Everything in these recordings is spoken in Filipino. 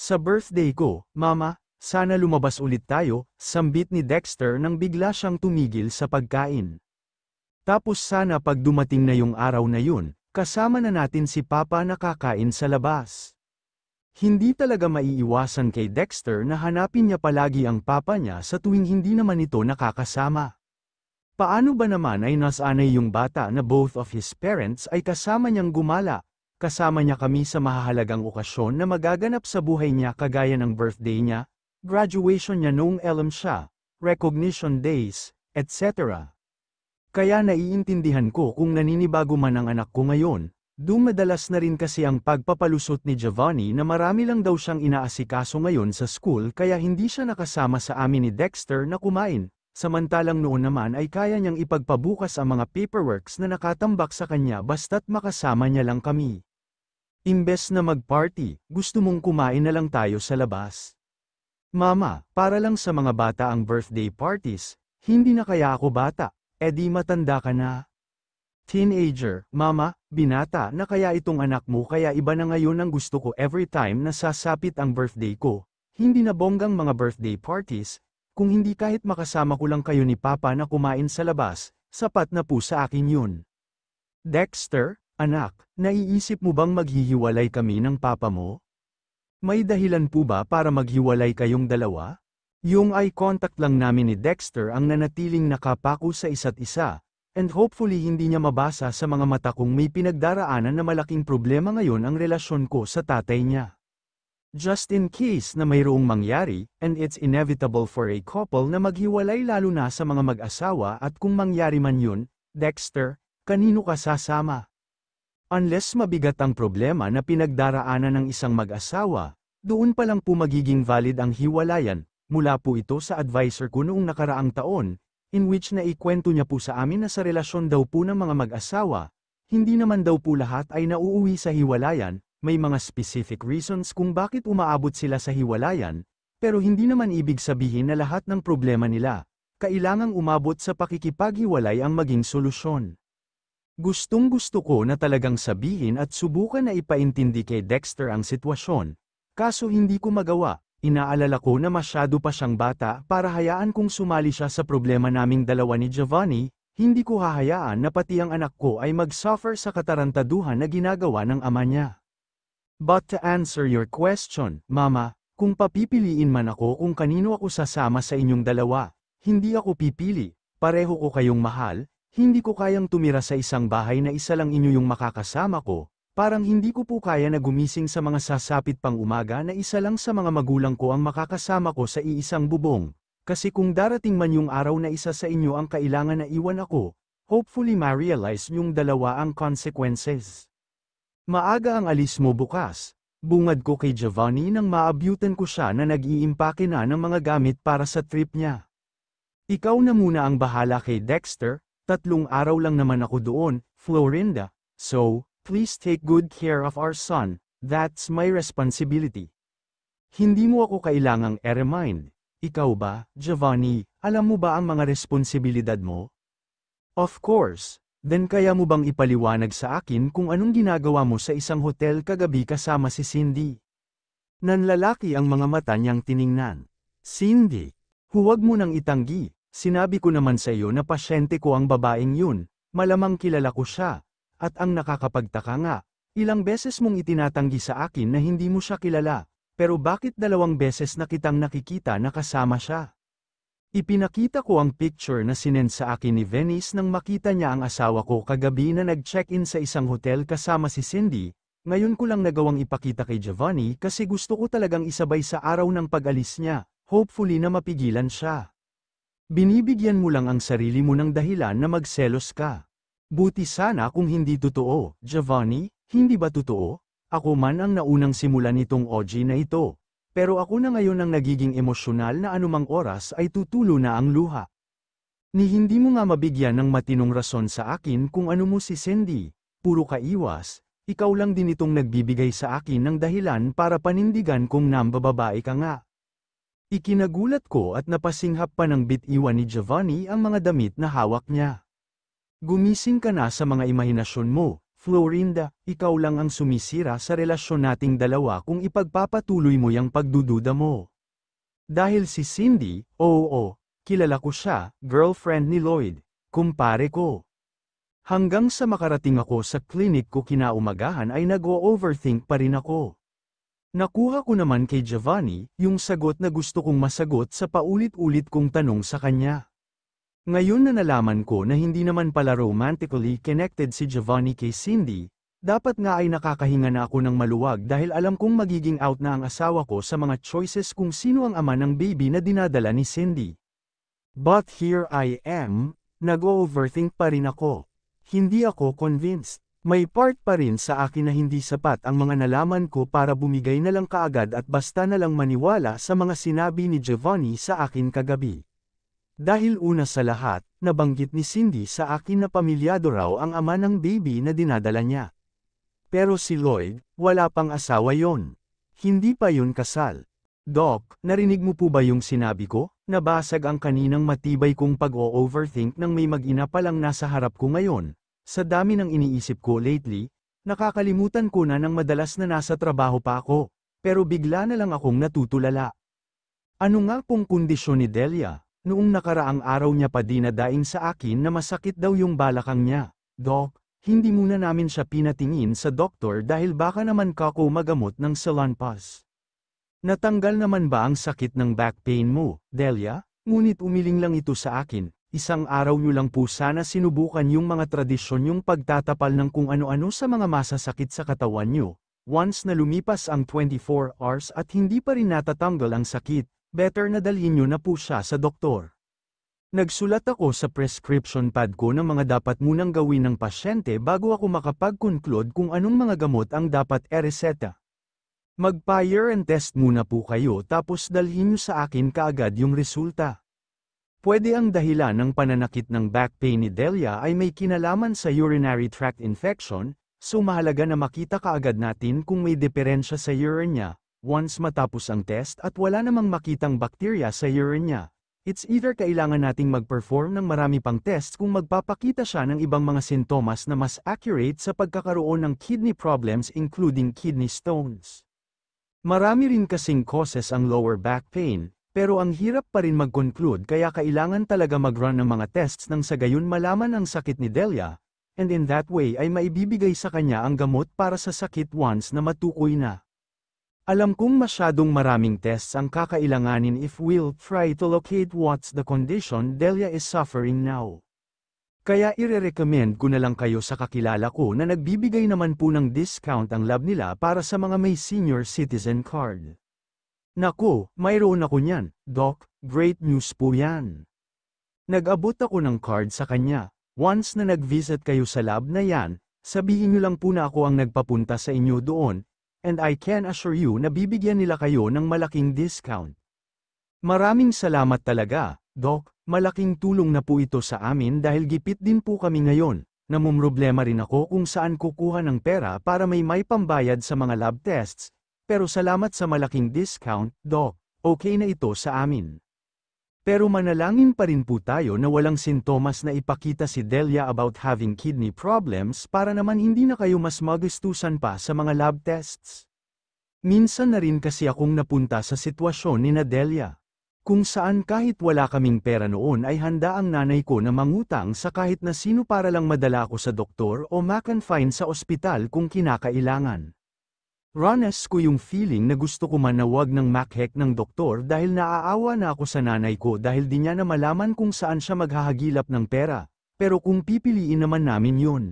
Sa birthday ko, Mama, sana lumabas ulit tayo, sambit ni Dexter nang bigla siyang tumigil sa pagkain. Tapos sana pag dumating na yung araw na yun, kasama na natin si Papa na kakain sa labas. Hindi talaga maiiwasan kay Dexter na hanapin niya palagi ang papa niya sa tuwing hindi naman ito nakakasama. Paano ba naman ay nasanay yung bata na both of his parents ay kasama niyang gumala, kasama niya kami sa mahahalagang okasyon na magaganap sa buhay niya kagaya ng birthday niya, graduation niya noong LM siya, recognition days, etc. Kaya naiintindihan ko kung naninibago man ang anak ko ngayon. Dumadalas na rin kasi ang pagpapalusot ni Giovanni na marami lang daw siyang inaasikaso ngayon sa school kaya hindi siya nakasama sa amin ni Dexter na kumain, samantalang noon naman ay kaya niyang ipagpabukas ang mga paperworks na nakatambak sa kanya basta't makasama niya lang kami. Imbes na mag-party, gusto mong kumain na lang tayo sa labas. Mama, para lang sa mga bata ang birthday parties, hindi na kaya ako bata, edi matanda ka na. Teenager, Mama, binata na kaya itong anak mo kaya iba na ngayon ang gusto ko every time na sasapit ang birthday ko, hindi na bonggang mga birthday parties, kung hindi kahit makasama ko lang kayo ni Papa na kumain sa labas, sapat na po sa akin yun. Dexter, anak, naiisip mo bang maghihiwalay kami ng Papa mo? May dahilan po ba para maghiwalay kayong dalawa? Yung eye contact lang namin ni Dexter ang nanatiling nakapako sa isa't isa. And hopefully hindi niya mabasa sa mga mata kung may pinagdaraanan na malaking problema ngayon ang relasyon ko sa tatay niya. Just in case na mayroong mangyari, and it's inevitable for a couple na maghiwalay lalo na sa mga mag-asawa at kung mangyari man yun, Dexter, kanino ka sasama? Unless mabigat ang problema na pinagdaraanan ng isang mag-asawa, doon pa lang po magiging valid ang hiwalayan, mula po ito sa advisor ko noong nakaraang taon, in which naikwento niya po sa amin na sa relasyon daw po ng mga mag-asawa, hindi naman daw po lahat ay nauuwi sa hiwalayan, may mga specific reasons kung bakit umaabot sila sa hiwalayan, pero hindi naman ibig sabihin na lahat ng problema nila, kailangang umabot sa pakikipaghiwalay ang maging solusyon. Gustong-gusto ko na talagang sabihin at subukan na ipaintindi kay Dexter ang sitwasyon, kaso hindi ko magawa. Inaalala ko na masyado pa siyang bata para hayaan kong sumali siya sa problema naming dalawa ni Giovanni, hindi ko hahayaan na pati ang anak ko ay mag-suffer sa katarantaduhan na ginagawa ng ama niya. But to answer your question, Mama, kung papipiliin man ako kung kanino ako sasama sa inyong dalawa, hindi ako pipili, pareho ko kayong mahal, hindi ko kayang tumira sa isang bahay na isa lang inyo yung makakasama ko. Parang hindi ko po kaya na gumising sa mga sasapit pang umaga na isa lang sa mga magulang ko ang makakasama ko sa iisang bubong, kasi kung darating man yung araw na isa sa inyo ang kailangan na iwan ako, hopefully ma-realize yung dalawa ang consequences. Maaga ang alis mo bukas, bungad ko kay Giovanni nang maabyutan ko siya na nag-iimpake na ng mga gamit para sa trip niya. Ikaw na muna ang bahala kay Dexter, 3 araw lang naman ako doon, Florinda, so, please take good care of our son, that's my responsibility. Hindi mo ako kailangang i-remind. Ikaw ba, Giovanni, alam mo ba ang mga responsibilidad mo? Of course, then kaya mo bang ipaliwanag sa akin kung anong ginagawa mo sa isang hotel kagabi kasama si Cindy? Nanlalaki ang mga mata niyang tiningnan. Cindy, huwag mo nang itanggi, sinabi ko naman sa iyo na pasyente ko ang babaeng yun, malamang kilala ko siya. At ang nakakapagtaka nga, ilang beses mong itinatanggi sa akin na hindi mo siya kilala, pero bakit 2 beses na kitang nakikita na kasama siya? Ipinakita ko ang picture na sinend sa akin ni Venice nang makita niya ang asawa ko kagabi na nag-check-in sa isang hotel kasama si Cindy, ngayon ko lang nagawang ipakita kay Giovanni kasi gusto ko talagang isabay sa araw ng pag-alis niya, hopefully na mapigilan siya. Binibigyan mo lang ang sarili mo ng dahilan na magselos ka. Buti sana kung hindi totoo, Giovanni, hindi ba totoo? Ako man ang naunang simulan nitong OG na ito, pero ako na ngayon ang nagiging emosyonal na anumang oras ay tutulo na ang luha. Ni hindi mo nga mabigyan ng matinong rason sa akin kung ano mo si Cindy, puro kaiwas, ikaw lang din itong nagbibigay sa akin ng dahilan para panindigan kung nambababae ka nga. Ikinagulat ko at napasinghap pa ng bit-iwan ni Giovanni ang mga damit na hawak niya. Gumising ka na sa mga imahinasyon mo, Florinda, ikaw lang ang sumisira sa relasyon nating dalawa kung ipagpapatuloy mo yung pagdududa mo. Dahil si Cindy, oo, kilala ko siya, girlfriend ni Lloyd, kumpare ko. Hanggang sa makarating ako sa clinic ko kinaumagahan ay nag-o-overthink pa rin ako. Nakuha ko naman kay Giovanni, yung sagot na gusto kong masagot sa paulit-ulit kong tanong sa kanya. Ngayon na nalaman ko na hindi naman pala romantically connected si Giovanni kay Cindy, dapat nga ay nakakahinga na ako ng maluwag dahil alam kong magiging out na ang asawa ko sa mga choices kung sino ang ama ng baby na dinadala ni Cindy. But here I am, nag-overthink pa rin ako. Hindi ako convinced. May part pa rin sa akin na hindi sapat ang mga nalaman ko para bumigay na lang kaagad at basta na lang maniwala sa mga sinabi ni Giovanni sa akin kagabi. Dahil una sa lahat, nabanggit ni Cindy sa akin na pamilyado raw ang ama ng baby na dinadala niya. Pero si Lloyd, wala pang asawa yon. Hindi pa yun kasal. Doc, narinig mo po ba yung sinabi ko? Nabasag ang kaninang matibay kong pag-o-overthink nang may mag-ina palang nasa harap ko ngayon. Sa dami ng iniisip ko lately, nakakalimutan ko na nang madalas na nasa trabaho pa ako, pero bigla na lang akong natutulala. Ano nga pong kondisyon ni Delia? Noong nakaraang araw niya pa dinadaing sa akin na masakit daw yung balakang niya. Doc, hindi muna namin siya pinatingin sa doktor dahil baka naman kako magamot ng Salonpas. Natanggal naman ba ang sakit ng back pain mo, Delia? Ngunit umiling lang ito sa akin, isang araw niyo lang po sana sinubukan yung mga tradisyon yung pagtatapal ng kung ano-ano sa mga masasakit sa katawan niyo. Once na lumipas ang 24 hours at hindi pa rin natatanggal ang sakit, better na dalhin niyo na po siya sa doktor. Nagsulat ako sa prescription pad ko ng mga dapat munang gawin ng pasyente bago ako makapag-conclude kung anong mga gamot ang dapat ereseta. Mag-urine test muna po kayo tapos dalhin niyo sa akin kaagad yung resulta. Pwede ang dahilan ng pananakit ng back pain ni Delia ay may kinalaman sa urinary tract infection, so mahalaga na makita kaagad natin kung may diferensya sa urine niya. Once matapos ang test at wala namang makitang bakterya sa urine niya, it's either kailangan nating mag-perform ng marami pang tests kung magpapakita siya ng ibang mga sintomas na mas accurate sa pagkakaroon ng kidney problems including kidney stones. Marami rin kasing causes ang lower back pain, pero ang hirap pa rin mag-conclude kaya kailangan talaga mag-run ng mga tests nang sa gayon malaman ang sakit ni Delia, and in that way ay maibibigay sa kanya ang gamot para sa sakit once na matukoy na. Alam kong masyadong maraming tests ang kakailanganin if we'll try to locate what's the condition Delia is suffering now. Kaya ire-recommend ko na lang kayo sa kakilala ko na nagbibigay naman po ng discount ang lab nila para sa mga may senior citizen card. Naku, mayroon ako niyan, Doc, great news po yan. Nag-abot ako ng card sa kanya. Once na nag-visit kayo sa lab na yan, sabihin niyo lang po na ako ang nagpapunta sa inyo doon, and I can assure you na bibigyan nila kayo ng malaking discount. Maraming salamat talaga, Doc, malaking tulong na po ito sa amin dahil gipit din po kami ngayon. Namumroblema rin ako kung saan kukuha ng pera para may pambayad sa mga lab tests, pero salamat sa malaking discount, Doc, okay na ito sa amin. Pero manalangin pa rin po tayo na walang sintomas na ipakita si Delia about having kidney problems para naman hindi na kayo mas magustusan pa sa mga lab tests. Minsan na rin kasi akong napunta sa sitwasyon ni Delia, kung saan kahit wala kaming pera noon ay handa ang nanay ko na mangutang sa kahit na sino para lang madala ako sa doktor o ma-confine sa ospital kung kinakailangan. Ranas ko yung feeling na gusto ko man na wag ng makhek ng doktor dahil naaawa na ako sa nanay ko dahil di niya na malaman kung saan siya maghahagilap ng pera, pero kung pipiliin naman namin yun,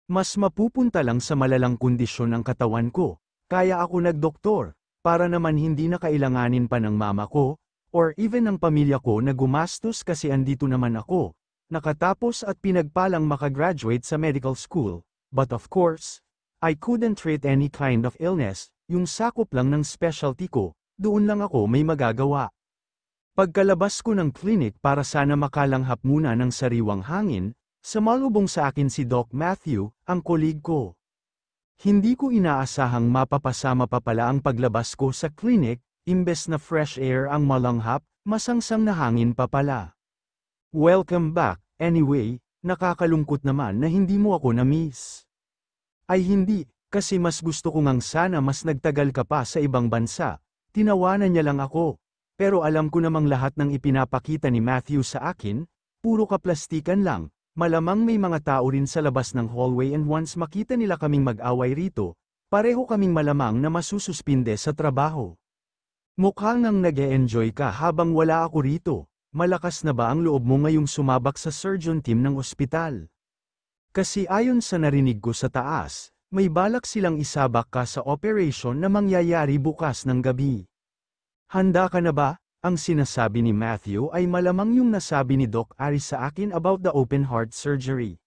mas mapupunta lang sa malalang kondisyon ng katawan ko, kaya ako nagdoktor, para naman hindi na kailanganin pa ng mama ko, or even ng pamilya ko na gumastos kasi andito naman ako, nakatapos at pinagpalang makagraduate sa medical school, but of course, I couldn't treat any kind of illness, yung sakop lang ng specialty ko, doon lang ako may magagawa. Pagkalabas ko ng clinic para sana makalanghap muna ng sariwang hangin, sumalubong sa akin si Doc Matthew, ang kolig ko. Hindi ko inaasahang mapapasama pa pala ang paglabas ko sa clinic, imbes na fresh air ang malanghap, masangsang na hangin pa pala. Welcome back, anyway, nakakalungkot naman na hindi mo ako na-miss. Ay hindi, kasi mas gusto ko ngang sana mas nagtagal ka pa sa ibang bansa. Tinawanan niya lang ako. Pero alam ko namang lahat ng ipinapakita ni Matthew sa akin, puro kaplastikan lang. Malamang may mga tao rin sa labas ng hallway and once makita nila kaming mag-away rito, pareho kaming malamang na masususpinde sa trabaho. Mukhang nang nag-e-enjoy ka habang wala ako rito. Malakas na ba ang loob mo ngayong sumabak sa surgeon team ng ospital? Kasi ayon sa narinig ko sa taas, may balak silang isabak ka sa operation na mangyayari bukas ng gabi. Handa ka na ba? Ang sinasabi ni Matthew ay malamang yung nasabi ni Doc Aris sa akin about the open heart surgery.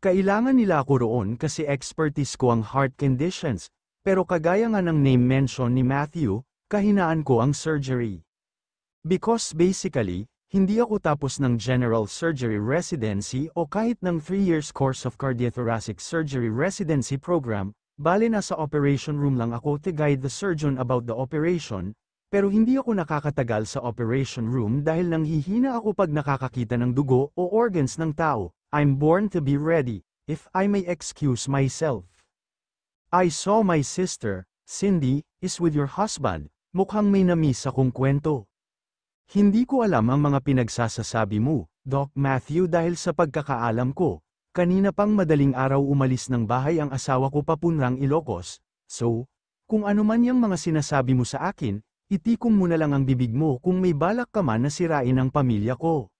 Kailangan nila ako roon kasi expertise ko ang heart conditions, pero kagaya nga ng name mention ni Matthew, kahinaan ko ang surgery. Because basically, hindi ako tapos ng general surgery residency o kahit ng 3 years course of cardiothoracic surgery residency program, bale nasa operation room lang ako to guide the surgeon about the operation, pero hindi ako nakakatagal sa operation room dahil nanghihina ako pag nakakakita ng dugo o organs ng tao. I'm born to be ready, if I may excuse myself. I saw my sister, Cindy, is with your husband. Mukhang may namiss akong kwento. Hindi ko alam ang mga pinagsasasabi mo, Doc Matthew, dahil sa pagkakaalam ko, kanina pang madaling araw umalis ng bahay ang asawa ko papuntang Ilocos, so, kung ano man yung mga sinasabi mo sa akin, itikom mo na lang ang bibig mo kung may balak ka man na sirain ang pamilya ko.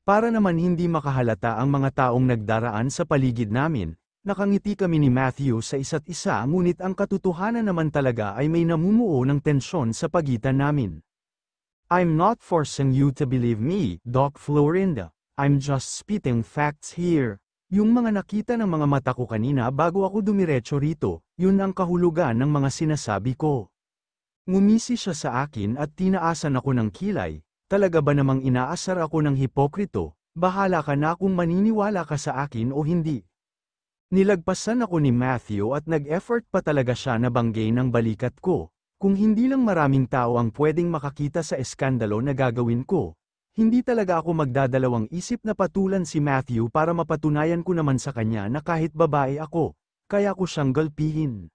Para naman hindi makahalata ang mga taong nagdaraan sa paligid namin, nakangiti kami ni Matthew sa isa't isa ngunit ang katotohanan naman talaga ay may namumuo ng tensyon sa pagitan namin. I'm not forcing you to believe me, Doc Florinda. I'm just spitting facts here. Yung mga nakita ng mga mata ko kanina bago ako dumiretso rito, yun ang kahulugan ng mga sinasabi ko. Ngumisi siya sa akin at tinaasan ako ng kilay. Talaga ba namang inaasar ako ng hipokrito? Bahala ka na kung maniniwala ka sa akin o hindi. Nilagpasan ako ni Matthew at nag-effort pa talaga siya na banggay ng balikat ko. Kung hindi lang maraming tao ang pwedeng makakita sa eskandalo na gagawin ko, hindi talaga ako magdadalawang isip na patulan si Matthew para mapatunayan ko naman sa kanya na kahit babae ako, kaya ko siyang galpihin.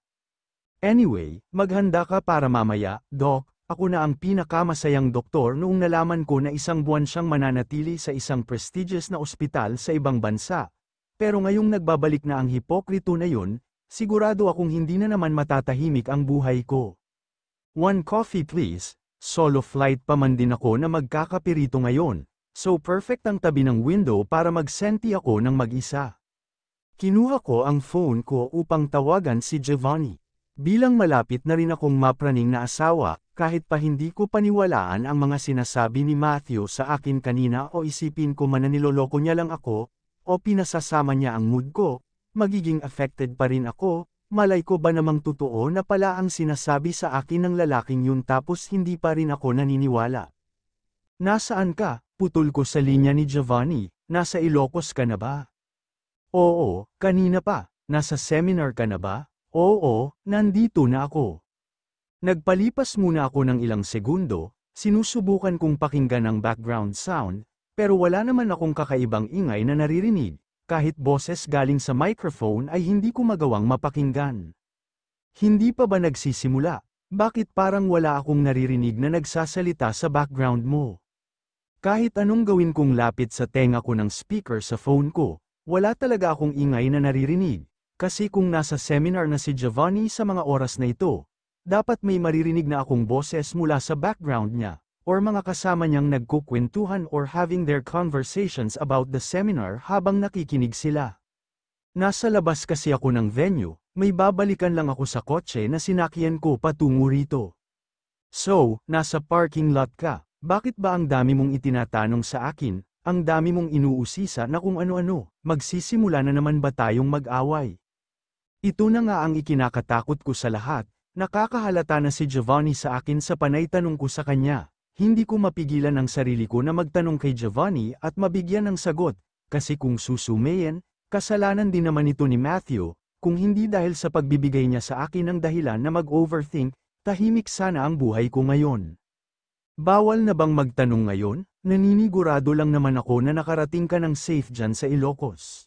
Anyway, maghanda ka para mamaya, Doc. Ako na ang pinakamasayang doktor noong nalaman ko na isang buwan siyang mananatili sa isang prestigious na ospital sa ibang bansa. Pero ngayong nagbabalik na ang hipokrito na yun, sigurado akong hindi na naman matatahimik ang buhay ko. One coffee please. Solo flight pa man din ako na magkakapirito ngayon, so perfect ang tabi ng window para magsenti ako ng mag-isa. Kinuha ko ang phone ko upang tawagan si Giovanni. Bilang malapit na rin akong mapraning na asawa, kahit pa hindi ko paniwalaan ang mga sinasabi ni Matthew sa akin kanina o isipin ko man na niloloko niya lang ako, o pinasasama niya ang mood ko, magiging affected pa rin ako, malay ko ba namang totoo na pala ang sinasabi sa akin ng lalaking yun tapos hindi pa rin ako naniniwala. Nasaan ka? Putol ko sa linya ni Giovanni, nasa Ilocos ka na ba? Oo, kanina pa. Nasa seminar ka na ba? Oo, nandito na ako. Nagpalipas muna ako ng ilang segundo, sinusubukan kong pakinggan ang background sound, pero wala naman akong kakaibang ingay na naririnig, kahit boses galing sa microphone ay hindi ko magawang mapakinggan. Hindi pa ba nagsisimula? Bakit parang wala akong naririnig na nagsasalita sa background mo? Kahit anong gawin kong lapit sa tenga ko ng speaker sa phone ko, wala talaga akong ingay na naririnig. Kasi kung nasa seminar na si Giovanni sa mga oras na ito, dapat may maririnig na akong boses mula sa background niya, or mga kasama niyang nagkukwentuhan or having their conversations about the seminar habang nakikinig sila. Nasa labas kasi ako ng venue, may babalikan lang ako sa kotse na sinakyan ko patungo rito. So, nasa parking lot ka, bakit ba ang dami mong itinatanong sa akin, ang dami mong inuusisa na kung ano-ano, magsisimula na naman ba tayong mag-away? Ito na nga ang ikinakatakot ko sa lahat, nakakahalata na si Giovanni sa akin sa panay tanong ko sa kanya. Hindi ko mapigilan ang sarili ko na magtanong kay Giovanni at mabigyan ng sagot, kasi kung susumayin, kasalanan din naman ito ni Matthew, kung hindi dahil sa pagbibigay niya sa akin ng dahilan na mag-overthink, tahimik sana ang buhay ko ngayon. Bawal na bang magtanong ngayon? Naninigurado lang naman ako na nakarating ka ng safe dyan sa Ilocos.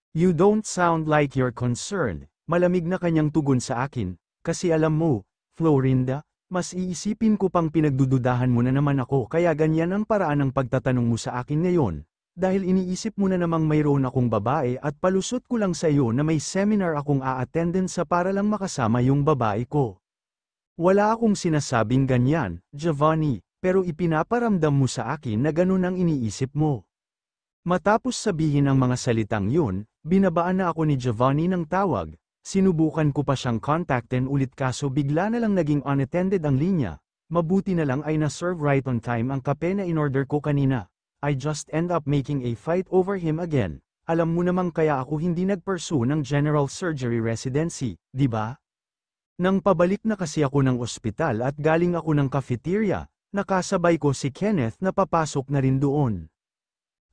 You don't sound like you're concerned, malamig na kanyang tugon sa akin, kasi alam mo, Florinda, mas iisipin ko pang pinagdududahan mo na naman ako kaya ganyan ang paraan ng pagtatanong mo sa akin ngayon, dahil iniisip mo na namang mayroon akong babae at palusot ko lang sa iyo na may seminar akong a-attenden sa para lang makasama yung babae ko. Wala akong sinasabing ganyan, Giovanni, pero ipinaparamdam mo sa akin na ganun ang iniisip mo. Matapos sabihin ang mga salitang yun, binabaan na ako ni Giovanni ng tawag, sinubukan ko pa siyang kontakten ulit kaso bigla na lang naging unattended ang linya, mabuti na lang ay na-serve right on time ang kape na in-order ko kanina. I just end up making a fight over him again. Alam mo namang kaya ako hindi nag-pursue ng general surgery residency, di ba? Nang pabalik na kasi ako ng ospital at galing ako ng cafeteria, nakasabay ko si Kenneth na papasok na rin doon.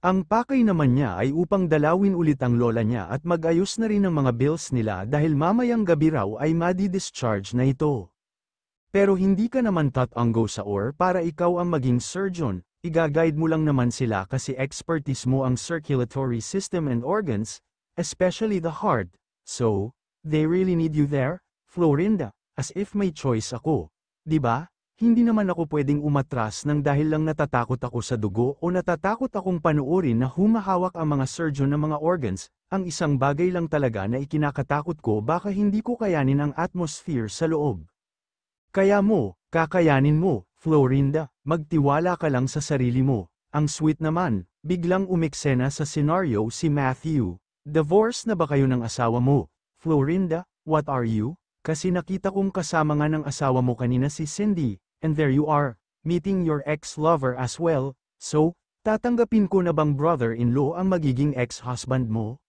Ang pakay naman niya ay upang dalawin ulit ang lola niya at mag-ayos na rin ng mga bills nila dahil mamayang gabi raw ay madi-discharge na ito. Pero hindi ka naman tatanggo sa OR para ikaw ang maging surgeon, igaguide mo lang naman sila kasi expertise mo ang circulatory system and organs, especially the heart, so, they really need you there, Florinda, as if may choice ako, di ba? Hindi naman ako pwedeng umatras ng dahil lang natatakot ako sa dugo o natatakot akong panuorin na humahawak ang mga surgeon ng mga organs, ang isang bagay lang talaga na ikinakatakot ko baka hindi ko kayanin ang atmosphere sa loob. Kaya mo, kakayanin mo, Florinda, magtiwala ka lang sa sarili mo. Ang sweet naman, biglang umeksena sa senaryo si Matthew. Divorce na ba kayo ng asawa mo? Florinda, what are you? Kasi nakita kong kasama nga ng asawa mo kanina si Cindy. And there you are, meeting your ex-lover as well, so, tatanggapin ko na bang brother-in-law ang magiging ex-husband mo?